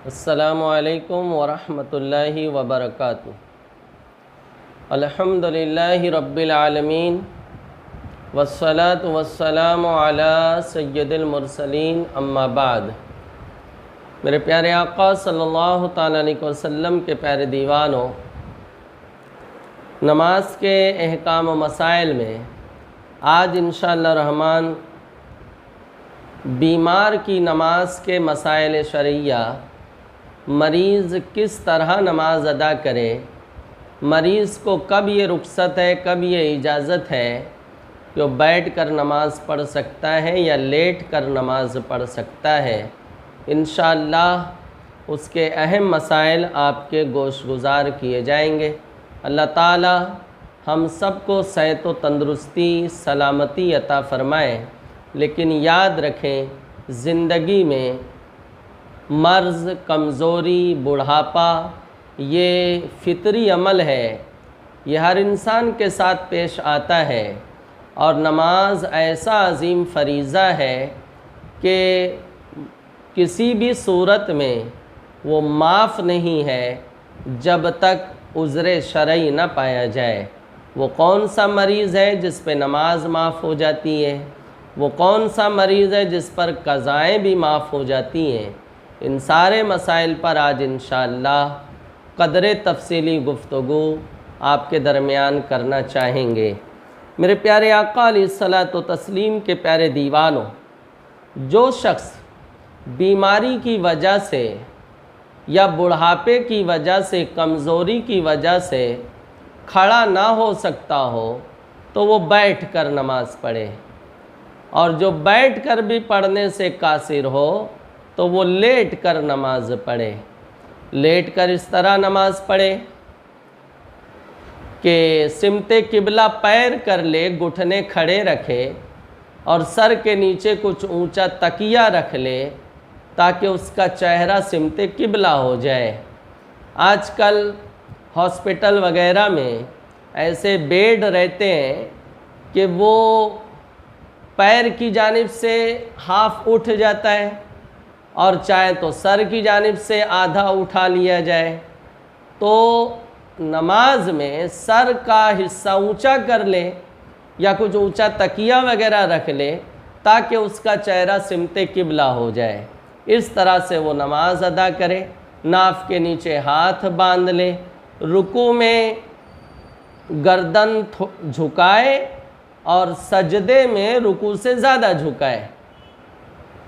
अस्सलामु अलैकुम वरहमतुल्लाहि वबरकातुहू। अल्हम्दुलिल्लाहि रब्बिल आलमीन वस्सलातु वस्सलामु अला सय्यदिल मुरसलीन अम्मा बाद। मेरे प्यारे आका सल्लल्लाहु ताला अलैहि वसल्लम के प्यारे दीवानों, नमाज के अहकाम व मसाइल में आज इंशाअल्लाह रहमान बीमार की नमाज के मसाइल शरइया, मरीज़ किस तरह नमाज अदा करे, मरीज़ को कब ये रुख्सत है, कब ये इजाज़त है कि वो बैठ कर नमाज पढ़ सकता है या लेट कर नमाज पढ़ सकता है। इंशाअल्लाह उसके अहम मसाइल आपके गोशगुजार किए जाएंगे। अल्लाह ताला हम सबको सेहत व तंदुरुस्ती सलामती अता फ़रमाए। लेकिन याद रखें, ज़िंदगी में मर्ज़, कमज़ोरी, बुढ़ापा ये फ़ितरी अमल है, ये हर इंसान के साथ पेश आता है। और नमाज ऐसा अज़ीम फ़रीज़ा है कि किसी भी सूरत में वो माफ़ नहीं है जब तक उज़्र शरई न पाया जाए। वो कौन सा मरीज़ है जिस पे नमाज माफ़ हो जाती है, वो कौन सा मरीज़ है जिस पर क़ज़ाएँ भी माफ़ हो जाती हैं। इन सारे मसाइल पर आज इंशाअल्लाह क़दरे तफ़सीली गुफ्तगू आपके दरमियान करना चाहेंगे। मेरे प्यारे आका अलैहिस्सलातु तस्लीम के प्यारे दीवानों, जो शख्स बीमारी की वजह से या बुढ़ापे की वजह से, कमज़ोरी की वजह से खड़ा ना हो सकता हो तो वो बैठ कर नमाज़ पढ़े, और जो बैठ कर भी पढ़ने से कासिर हो तो वो लेट कर नमाज पढ़े। लेट कर इस तरह नमाज पढ़े कि सिमते किबला पैर कर ले, घुटने खड़े रखे और सर के नीचे कुछ ऊंचा तकिया रख ले ताकि उसका चेहरा सिमते किबला हो जाए। आजकल हॉस्पिटल वगैरह में ऐसे बेड रहते हैं कि वो पैर की जानिब से हाफ उठ जाता है और चाहे तो सर की जानिब से आधा उठा लिया जाए। तो नमाज में सर का हिस्सा ऊंचा कर ले या कुछ ऊंचा तकिया वगैरह रख ले ताकि उसका चेहरा सिमते किबला हो जाए। इस तरह से वो नमाज अदा करे। नाफ के नीचे हाथ बांध ले, रुकू में गर्दन झुकाए और सजदे में रुकू से ज़्यादा झुकाए।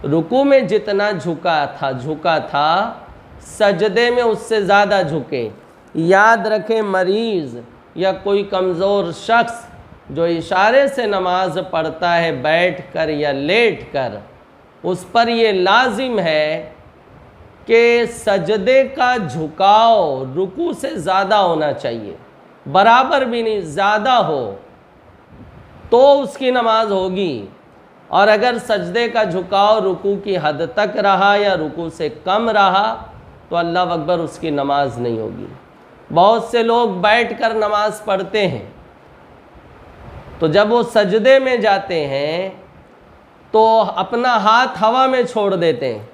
रुकू में जितना झुका था सजदे में उससे ज़्यादा झुके। याद रखें, मरीज़ या कोई कमज़ोर शख्स जो इशारे से नमाज पढ़ता है बैठ कर या लेट कर, उस पर ये लाजिम है कि सजदे का झुकाव रुकू से ज़्यादा होना चाहिए, बराबर भी नहीं, ज़्यादा हो तो उसकी नमाज होगी। और अगर सजदे का झुकाव रुकू की हद तक रहा या रुकू से कम रहा तो अल्लाह अकबर, उसकी नमाज नहीं होगी। बहुत से लोग बैठकर नमाज पढ़ते हैं तो जब वो सजदे में जाते हैं तो अपना हाथ हवा में छोड़ देते हैं।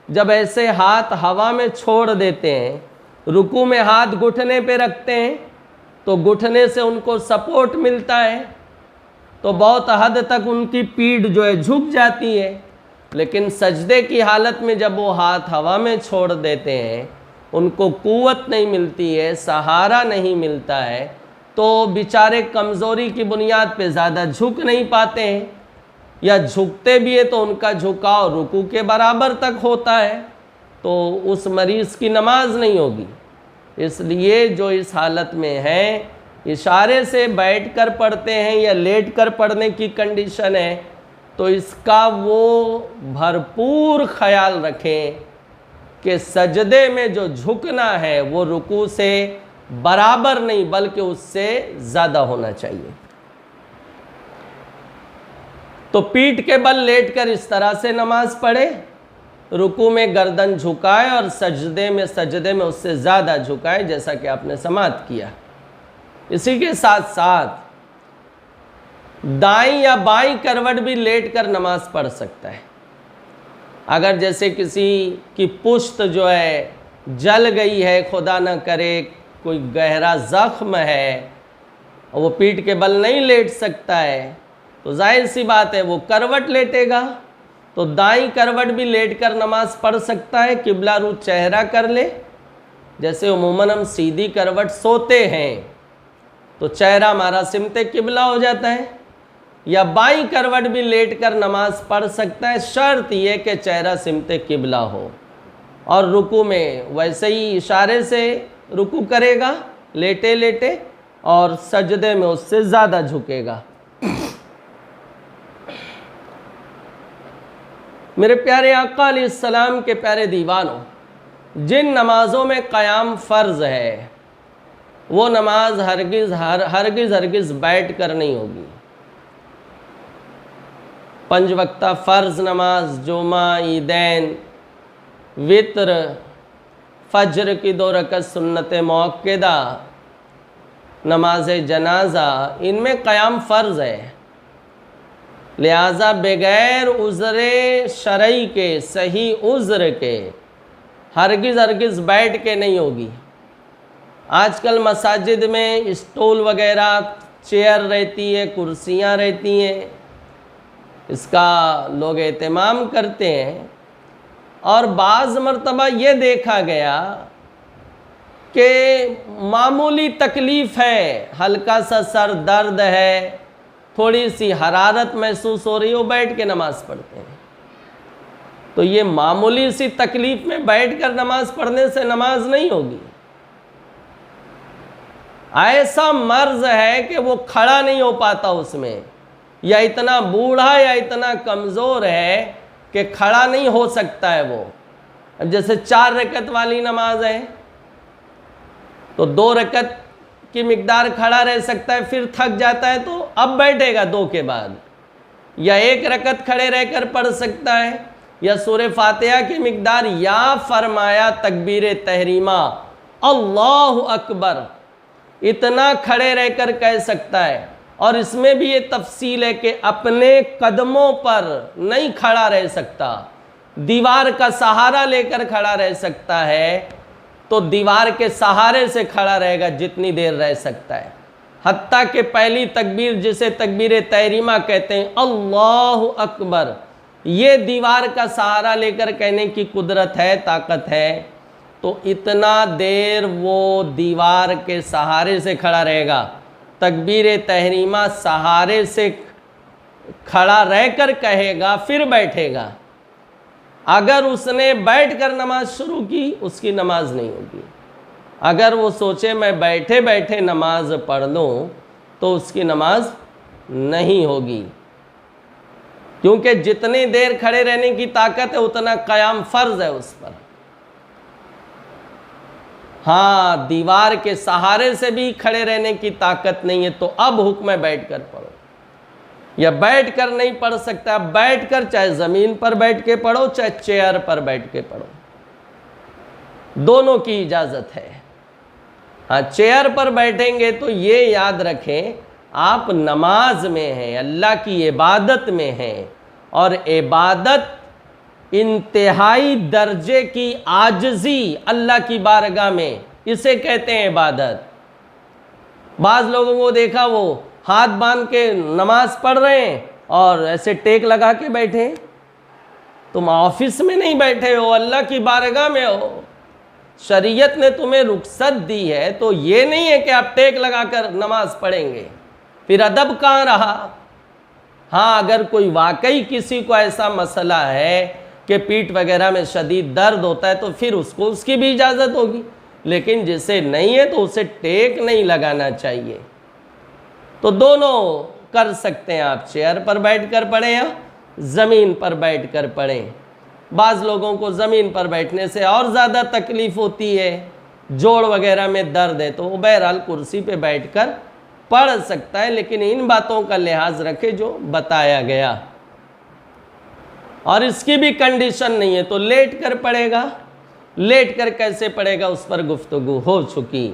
जब ऐसे हाथ हवा में छोड़ देते हैं, रुकू में हाथ घुटने पे रखते हैं तो घुटने से उनको सपोर्ट मिलता है, तो बहुत हद तक उनकी पीठ जो है झुक जाती है। लेकिन सजदे की हालत में जब वो हाथ हवा में छोड़ देते हैं, उनको कुव्वत नहीं मिलती है, सहारा नहीं मिलता है, तो बेचारे कमज़ोरी की बुनियाद पे ज़्यादा झुक नहीं पाते हैं, या झुकते भी है तो उनका झुकाव रुकू के बराबर तक होता है, तो उस मरीज़ की नमाज नहीं होगी। इसलिए जो इस हालत में है, इशारे से बैठकर पढ़ते हैं या लेट कर पढ़ने की कंडीशन है, तो इसका वो भरपूर ख्याल रखें कि सजदे में जो झुकना है वो रुकू से बराबर नहीं बल्कि उससे ज़्यादा होना चाहिए। तो पीठ के बल लेटकर इस तरह से नमाज पढ़े, रुकू में गर्दन झुकाए और सजदे में उससे ज़्यादा झुकाए, जैसा कि आपने समाअत किया। इसी के साथ साथ दाईं या बाईं करवट भी लेट कर नमाज पढ़ सकता है। अगर जैसे किसी की पुश्त जो है जल गई है, खुदा न करे कोई गहरा ज़ख्म है और वो पीठ के बल नहीं लेट सकता है, तो जाहिर सी बात है वो करवट लेटेगा। तो दाईं करवट भी लेटकर नमाज पढ़ सकता है, किबला रू चेहरा कर ले। जैसे उमूमन हम सीधी करवट सोते हैं तो चेहरा हमारा सिमते किबला हो जाता है, या बाईं करवट भी लेटकर नमाज पढ़ सकता है, शर्त यह कि चेहरा सिमते किबला हो। और रुकू में वैसे ही इशारे से रुकू करेगा लेटे लेटे, और सजदे में उससे ज़्यादा झुकेगा। मेरे प्यारे आका अलैहिस्सलाम के प्यारे दीवानों, जिन नमाज़ों में क़याम फ़र्ज़ है वो नमाज हरगिज़ बैठ कर नहीं होगी। 5 वक्ता फ़र्ज़ नमाज, जुमा, ईदैन, वित्र, फ़ज्र की 2 रकअत सुन्नत मुअक्कदा, नमाज जनाजा, इनमें क़याम फ़र्ज़ है। लिहाजा बग़ैर उज़्र शरई के, सही उज़्र के हरगिज़ बैठ के नहीं होगी। आजकल मसाजिद में स्टूल वगैरह, चेयर रहती है, कुर्सियाँ रहती हैं, इसका लोग एहतमाम करते हैं। और बाज़ मरतबा ये देखा गया कि मामूली तकलीफ़ है, हल्का सा सर दर्द है, थोड़ी सी हरारत महसूस हो रही हो, बैठ के नमाज़ पढ़ते हैं। तो ये मामूली सी तकलीफ़ में बैठकर नमाज पढ़ने से नमाज नहीं होगी। ऐसा मर्ज़ है कि वो खड़ा नहीं हो पाता उसमें, या इतना बूढ़ा या इतना कमज़ोर है कि खड़ा नहीं हो सकता है वो। अब जैसे 4 रकत वाली नमाज है तो 2 रकत की मिकदार खड़ा रह सकता है, फिर थक जाता है तो अब बैठेगा 2 के बाद, या 1 रकत खड़े रहकर पढ़ सकता है, या सूरह फातिहा की मिकदार, या फरमाया तकबीर तहरीमा अल्लाहु अकबर, इतना खड़े रहकर कह सकता है। और इसमें भी ये तफसील है कि अपने कदमों पर नहीं खड़ा रह सकता, दीवार का सहारा लेकर खड़ा रह सकता है, तो दीवार के सहारे से खड़ा रहेगा जितनी देर रह सकता है। हत्ता कि पहली तकबीर, जिसे तकबीर तहरीमा कहते हैं, अल्लाहु अकबर, ये दीवार का सहारा लेकर कहने की कुदरत है, ताकत है, तो इतना देर वो दीवार के सहारे से खड़ा रहेगा। तकबीर तहरीमा सहारे से खड़ा रहकर कहेगा, फिर बैठेगा। अगर उसने बैठकर नमाज शुरू की, उसकी नमाज नहीं होगी। अगर वो सोचे मैं बैठे बैठे नमाज पढ़ लूँ, तो उसकी नमाज नहीं होगी, क्योंकि जितनी देर खड़े रहने की ताकत है उतना क़याम फ़र्ज़ है उस पर। हाँ, दीवार के सहारे से भी खड़े रहने की ताकत नहीं है, तो अब हुक्म है बैठ कर पढ़ो, या बैठ कर नहीं पढ़ सकता, बैठ कर चाहे ज़मीन पर बैठ के पढ़ो, चाहे चेयर पर बैठ के पढ़ो, दोनों की इजाज़त है। हाँ, चेयर पर बैठेंगे तो ये याद रखें आप नमाज में हैं, अल्लाह की इबादत में हैं, और इबादत इंतहाई दर्जे की आजिज़ी अल्लाह की बारगाह में, इसे कहते हैं इबादत। बाज़ लोगों को देखा वो हाथ बांध के नमाज पढ़ रहे हैं और ऐसे टेक लगा के बैठे। तुम ऑफिस में नहीं बैठे हो, अल्लाह की बारगाह में हो। शरीयत ने तुम्हें रुखसत दी है, तो ये नहीं है कि आप टेक लगाकर नमाज पढ़ेंगे, फिर अदब कहाँ रहा। हाँ, अगर कोई वाकई किसी को ऐसा मसला है कि पीठ वगैरह में शदीद दर्द होता है, तो फिर उसको उसकी भी इजाज़त होगी, लेकिन जिसे नहीं है तो उसे टेक नहीं लगाना चाहिए। तो दोनों कर सकते हैं आप, चेयर पर बैठकर पढ़ें या ज़मीन पर बैठकर पढ़ें। बाज़ लोगों को ज़मीन पर बैठने से और ज़्यादा तकलीफ़ होती है, जोड़ वगैरह में दर्द है, तो वो बहरहाल कुर्सी पे बैठकर पढ़ सकता है, लेकिन इन बातों का लिहाज रखे जो बताया गया। और इसकी भी कंडीशन नहीं है तो लेट कर पढ़ेगा। लेट कर कैसे पढ़ेगा उस पर गुफ्तगू हो चुकी।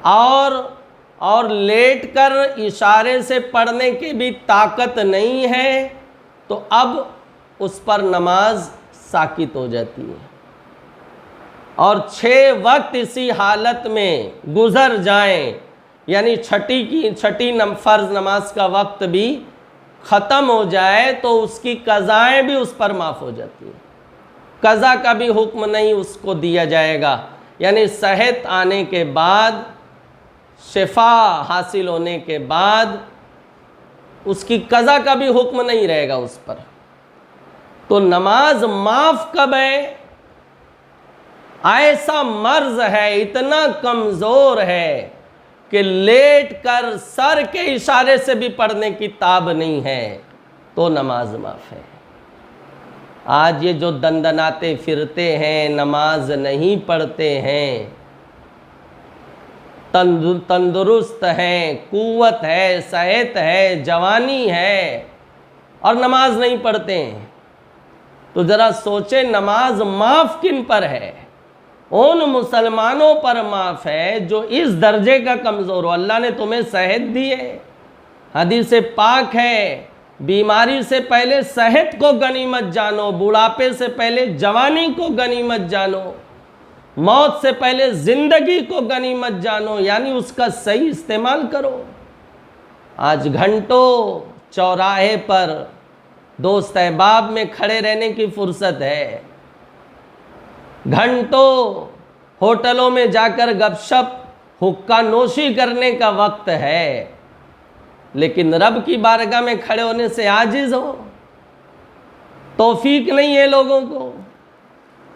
और लेट कर इशारे से पढ़ने की भी ताकत नहीं है, तो अब उस पर नमाज साकित हो जाती है। और 6 वक्त इसी हालत में गुजर जाएं, यानी छठी फ़र्ज़ नमाज का वक्त भी ख़त्म हो जाए तो उसकी कज़ाएँ भी उस पर माफ़ हो जाती हैं। कज़ा का भी हुक्म नहीं उसको दिया जाएगा, यानी सेहत आने के बाद, शिफा हासिल होने के बाद उसकी कज़ा का भी हुक्म नहीं रहेगा उस पर। तो नमाज माफ़ कब है? ऐसा मर्ज है, इतना कमज़ोर है कि लेट कर सर के इशारे से भी पढ़ने की ताब नहीं है तो नमाज माफ़ है। आज ये जो दंदनाते फिरते हैं, नमाज नहीं पढ़ते हैं, तंदुरुस्त हैं, कुव्वत है, सेहत है, जवानी है और नमाज नहीं पढ़ते हैं, तो ज़रा सोचे नमाज माफ़ किन पर है? उन मुसलमानों पर माफ़ है जो इस दर्जे का कमज़ोर हो। अल्लाह ने तुम्हें सेहत दी है, हदीस पाक है, बीमारी से पहले सेहत को गनीमत जानो, बुढ़ापे से पहले जवानी को गनीमत जानो, मौत से पहले ज़िंदगी को गनीमत जानो, यानी उसका सही इस्तेमाल करो। आज घंटों चौराहे पर दोस्त अहबाब में खड़े रहने की फुर्सत है, घंटों होटलों में जाकर गपशप हुक्का नोशी करने का वक्त है, लेकिन रब की बारगाह में खड़े होने से आजिज़ हो, तौफीक नहीं है लोगों को।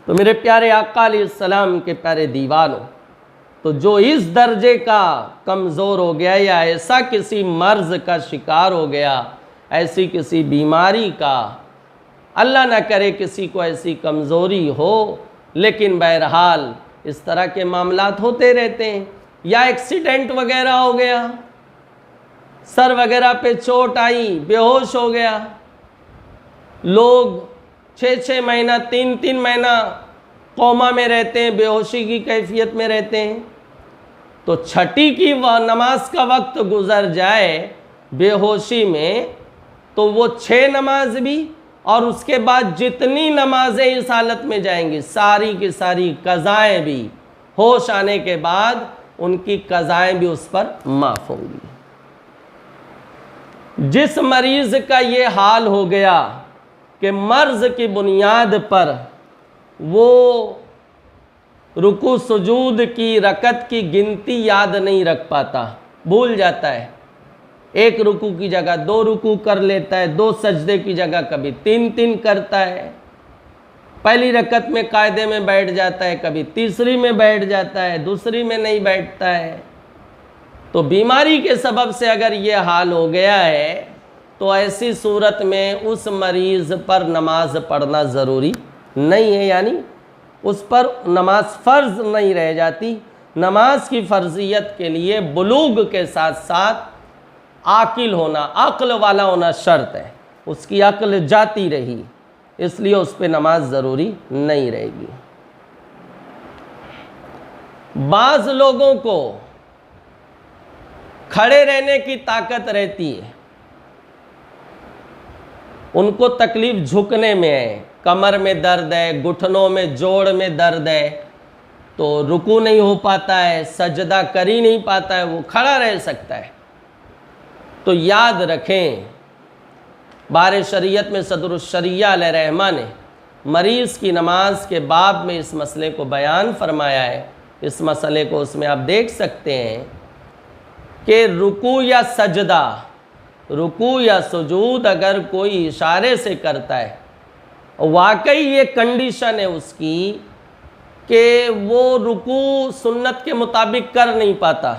तो मेरे प्यारे आका अलैहिस्सलाम के प्यारे दीवानों, तो जो इस दर्जे का कमज़ोर हो गया या ऐसा किसी मर्ज़ का शिकार हो गया, ऐसी किसी बीमारी का, अल्लाह ना करे किसी को ऐसी कमज़ोरी हो, लेकिन बहरहाल इस तरह के मामलात होते रहते हैं, या एक्सीडेंट वगैरह हो गया, सर वगैरह पे चोट आई, बेहोश हो गया, लोग 6-6 महीना 3-3 महीना कोमा में रहते हैं, बेहोशी की कैफियत में रहते हैं। तो छठी की नमाज का वक्त गुजर जाए बेहोशी में, तो वो 6 नमाज भी और उसके बाद जितनी नमाजें इस हालत में जाएंगी सारी की सारी कज़ाएँ भी होश आने के बाद उनकी कज़ाएँ भी उस पर माफ़ होंगी। जिस मरीज़ का ये हाल हो गया कि मर्ज़ की बुनियाद पर वो रुकू सुजूद की रकत की गिनती याद नहीं रख पाता, भूल जाता है, 1 रुकू की जगह 2 रुकू कर लेता है, 2 सजदे की जगह कभी 3-3 करता है, पहली रकत में कायदे में बैठ जाता है, कभी तीसरी में बैठ जाता है, दूसरी में नहीं बैठता है। तो बीमारी के सबब से अगर ये हाल हो गया है तो ऐसी सूरत में उस मरीज़ पर नमाज पढ़ना ज़रूरी नहीं है, यानी उस पर नमाज फ़र्ज़ नहीं रह जाती। नमाज की फ़र्ज़ियत के लिए बुलूग के साथ साथ आकिल होना, अक्ल वाला होना शर्त है, उसकी अक्ल जाती रही इसलिए उस पर नमाज ज़रूरी नहीं रहेगी। बाज़ लोगों को खड़े रहने की ताकत रहती है, उनको तकलीफ़ झुकने में है, कमर में दर्द है, घुटनों में जोड़ में दर्द है, तो रुकू नहीं हो पाता है, सजदा कर ही नहीं पाता है, वो खड़ा रह सकता है। तो याद रखें, बार शरीयत में सदरुश्शरिया अलैहिर्रहमा ने मरीज़ की नमाज के बाब में इस मसले को बयान फरमाया है। इस मसले को उसमें आप देख सकते हैं कि रुकू या सजदा, रुकू या सुजूद अगर कोई इशारे से करता है, वाकई ये कंडीशन है उसकी कि वो रुकू सुन्नत के मुताबिक कर नहीं पाता,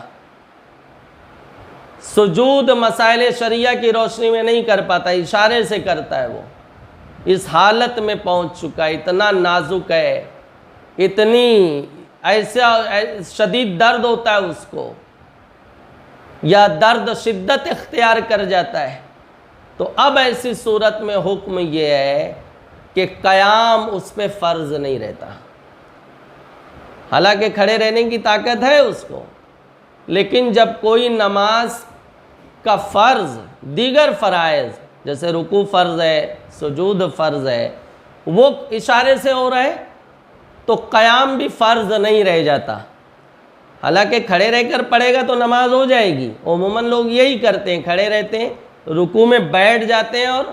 सुजूद मसाइल शरिया की रोशनी में नहीं कर पाता, इशारे से करता है, वो इस हालत में पहुंच चुका है, इतना नाजुक है, इतनी ऐसा शदीद दर्द होता है उसको, या दर्द शिद्दत इख्तियार कर जाता है। तो अब ऐसी सूरत में हुक्म ये है कि क़याम उस पर फ़र्ज़ नहीं रहता। हालांकि खड़े रहने की ताकत है उसको, लेकिन जब कोई नमाज का फ़र्ज़ दीगर फ़राइज़ जैसे रुकू फ़र्ज़ है, सुजूद फ़र्ज़ है, वो इशारे से हो रहा है तो क़याम भी फ़र्ज़ नहीं रह जाता। हालांकि खड़े रहकर पढ़ेगा तो नमाज हो जाएगी। उमूमन लोग यही करते हैं, खड़े रहते हैं, रुकू में बैठ जाते हैं और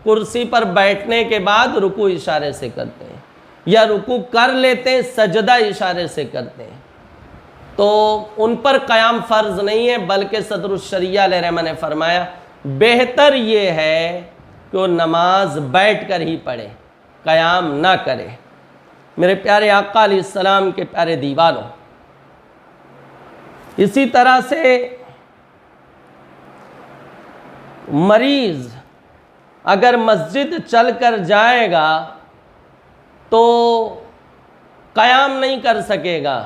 कुर्सी पर बैठने के बाद रुकू इशारे से करते हैं, या रुकू कर लेते हैं, सजदा इशारे से करते हैं, तो उन पर क़याम फ़र्ज़ नहीं है। बल्कि सदरुश शरिया अलैहिर्रहमा ने फरमाया बेहतर ये है कि वो नमाज बैठ कर ही पढ़े, क़याम ना करे। मेरे प्यारे आका अलैहिस्सलाम के प्यारे दीवानों, इसी तरह से मरीज़ अगर मस्जिद चल कर जाएगा तो क़याम नहीं कर सकेगा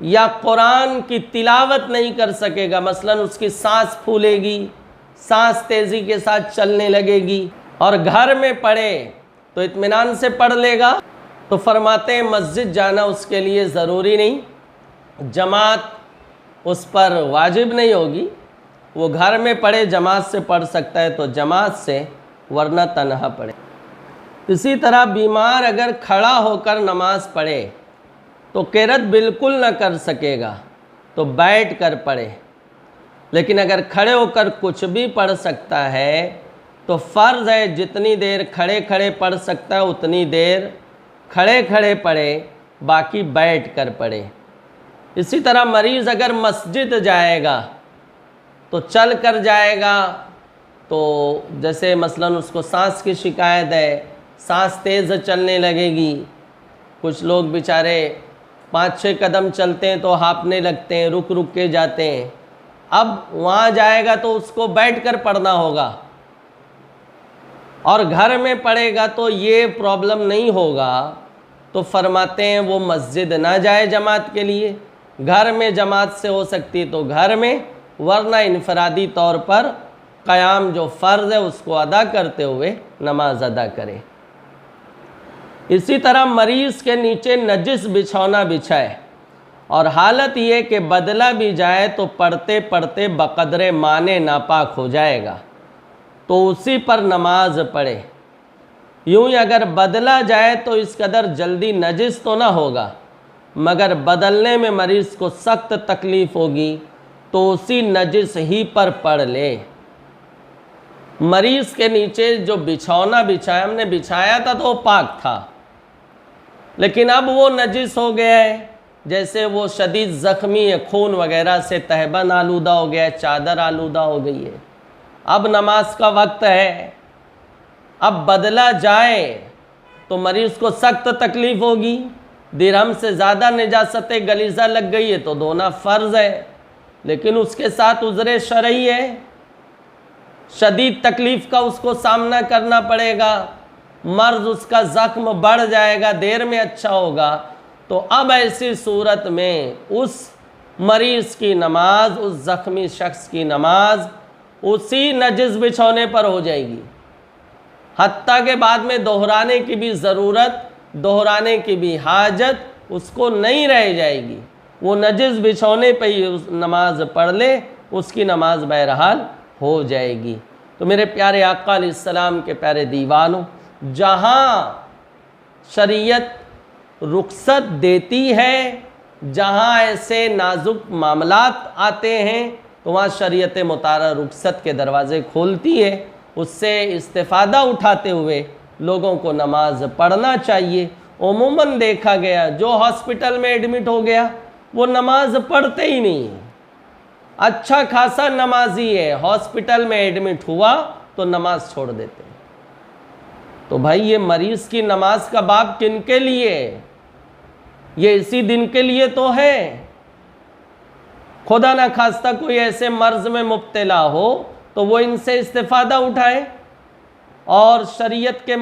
या कुरान की तिलावत नहीं कर सकेगा। मसलन उसकी सांस फूलेगी, सांस तेज़ी के साथ चलने लगेगी। और घर में पढ़े तो इत्मीनान से पढ़ लेगा। तो फरमाते हैं मस्जिद जाना उसके लिए ज़रूरी नहीं, जमात उस पर वाजिब नहीं होगी। वो घर में पढ़े, जमात से पढ़ सकता है तो जमात से, वरना तन्हा पढ़े। इसी तरह बीमार अगर खड़ा होकर नमाज पढ़े तो क़िरात बिल्कुल ना कर सकेगा तो बैठ कर पढ़े। लेकिन अगर खड़े होकर कुछ भी पढ़ सकता है तो फ़र्ज़ है जितनी देर खड़े खड़े पढ़ सकता है उतनी देर खड़े खड़े पढ़े, बाकी बैठ कर पढ़े। इसी तरह मरीज़ अगर मस्जिद जाएगा तो चल कर जाएगा, तो जैसे मसलन उसको सांस की शिकायत है, सांस तेज़ चलने लगेगी। कुछ लोग बेचारे 5-6 कदम चलते हैं तो हाँफने लगते हैं, रुक रुक के जाते हैं। अब वहाँ जाएगा तो उसको बैठ कर पढ़ना होगा, और घर में पढ़ेगा तो ये प्रॉब्लम नहीं होगा। तो फरमाते हैं वो मस्जिद ना जाए जमात के लिए, घर में जमात से हो सकती है तो घर में, वरना इनफरादी तौर पर क़याम जो फ़र्ज़ है उसको अदा करते हुए नमाज अदा करे। इसी तरह मरीज़ के नीचे नजिस बिछौना बिछाए और हालत ये कि बदला भी जाए तो पढ़ते पढ़ते बक़दरे माने नापाक हो जाएगा, तो उसी पर नमाज पढ़े। यूँ ही अगर बदला जाए तो इस कदर जल्दी नजिस तो ना होगा, मगर बदलने में मरीज़ को सख्त तकलीफ़ होगी, तो उसी नजिस ही पर पढ़ ले। मरीज़ के नीचे जो बिछौना बिछाया, हमने बिछाया था तो वो पाक था, लेकिन अब वो नजिस हो गया है। जैसे वो शदीद ज़ख्मी है, खून वगैरह से तहबन आलूदा हो गया है, चादर आलूदा हो गई है। अब नमाज का वक्त है, अब बदला जाए तो मरीज़ को सख्त तकलीफ़ होगी। दिरहम से ज़्यादा निजासत गलीज़ा लग गई है तो धोना फ़र्ज़ है, लेकिन उसके साथ उज़्र शरई है, शदीद तकलीफ़ का उसको सामना करना पड़ेगा। मर्ज़ उसका ज़ख्म बढ़ जाएगा, देर में अच्छा होगा। तो अब ऐसी सूरत में उस मरीज़ की नमाज, उस ज़ख्मी शख्स की नमाज उसी नजिस बिछौने पर हो जाएगी। हत्ता के बाद में दोहराने की भी ज़रूरत, दोहराने की भी हाजत उसको नहीं रह जाएगी। वो नजिस बिछौने पर ही उस नमाज पढ़ ले, उसकी नमाज बहरहाल हो जाएगी। तो मेरे प्यारे आका अलैहिस्सलाम के प्यारे दीवानों, जहाँ शरीयत रुख्सत देती है, जहाँ ऐसे नाजुक मामलात आते हैं तो वहाँ शरीयत मुतारा रुख्सत के दरवाज़े खोलती है। उससे इस्तिफ़ादा उठाते हुए लोगों को नमाज पढ़ना चाहिए। उमूमन देखा गया जो हॉस्पिटल में एडमिट हो गया वो नमाज पढ़ते ही नहीं है। अच्छा खासा नमाजी है, हॉस्पिटल में एडमिट हुआ तो नमाज छोड़ देते हैं। तो भाई ये मरीज़ की नमाज का बाब किन के लिए? ये इसी दिन के लिए तो है। खुदा ना खास्ता कोई ऐसे मर्ज़ में मुब्तला हो तो वो इनसे इस्तिफ़ादा उठाए और शरीयत के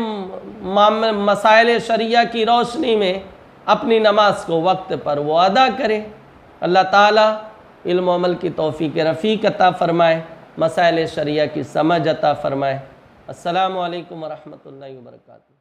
मसाइल शरिया की रोशनी में अपनी नमाज को वक्त पर वो अदा करे। अल्लाह ताला इल्म व अमल की तौफ़ीक़ रफ़ीक़ अता फ़रमाए, मसाइल शरिया की समझ अता फ़रमाए। अस्सलामु अलैकुम व रहमतुल्लाहि व बरकातुहू।